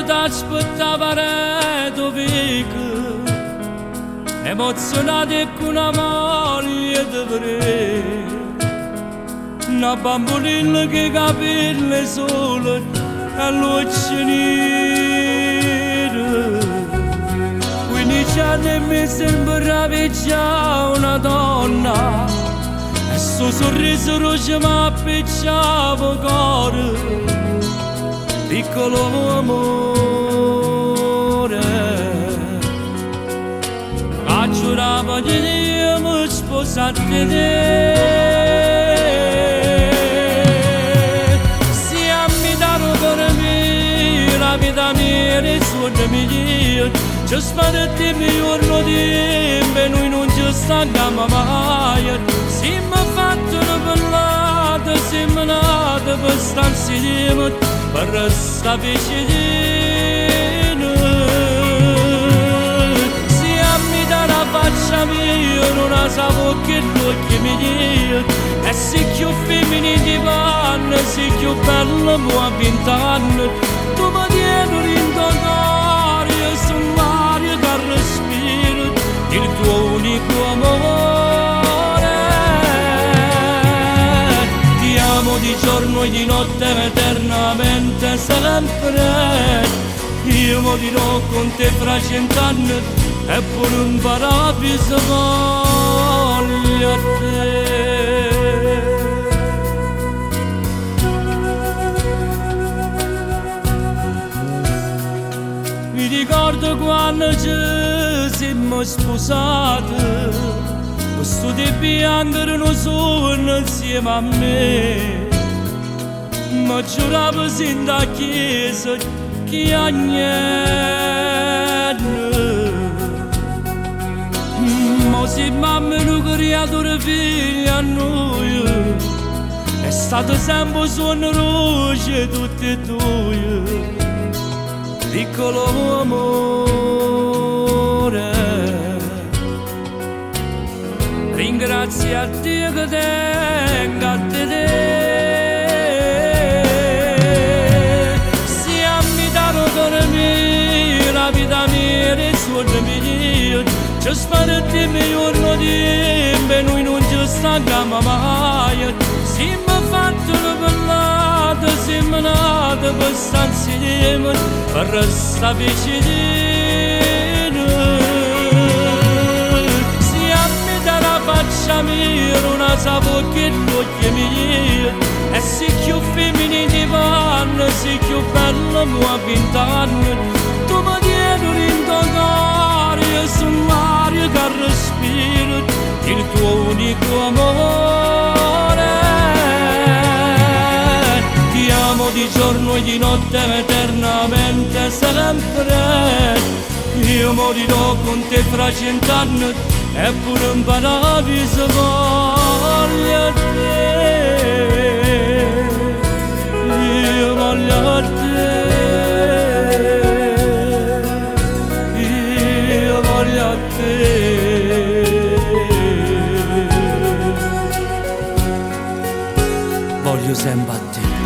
t'aspettava doveco, emozionate con una moglie di vere, una bambolina che capille sole e luce nera. 15 anni mi sembrava già una donna, e il suo sorriso rosso mi appicciava il cuore. Piccolo amore, a giurava di Dio sposarti te. Si ammitano per me, la vita mia e il suono mio, ci sparati mi giorno di me, noi non ci stanchiamo mai. Si mi fatto una ballata, si mi nata per stare insieme, per restare vicino. Si ammita la faccia mia, non la sapevo che l'occhio mi dia, e se più femminile di panna, se più bella muo 20 anni, tu mi tieni rindonaria sull'aria che respiro, il tuo unico amore. Ti amo di giorno e di notte eternamente sempre. Io morirò con te fra 100 anni e pure un paradiso voglio a te. Mi ricordo quando ci siamo sposati, questo di bianco non sono insieme a me, ma giuravo sin da chiesa che a niente. Ma se mamma non creatura figlia a noi, è stato sempre suono roce tutti e due. Piccolo amore, ringrazia a Dio che tenga a te. Si ammitano per me, la vita mia e il suono mio, ci sparati mi giorno di me, noi non ci stanchiamo mai. Si mi fatto una ballata, si mi nata per stare insieme, per restare vicino. Si ammetta la faccia mia, non la sapevo che l'occhio mio, e se più femminile di panna, se più bella muo 20 anni, tu mi tieni rindonaria sull'aria che respiro, il tuo unico amore. Ti amo di giorno e di notte eternamente sempre. Io morirò con te fra 100 anni e pure un paradiso voglio a te. Io voglio a te. Io voglio a te. Voglio sempre a te.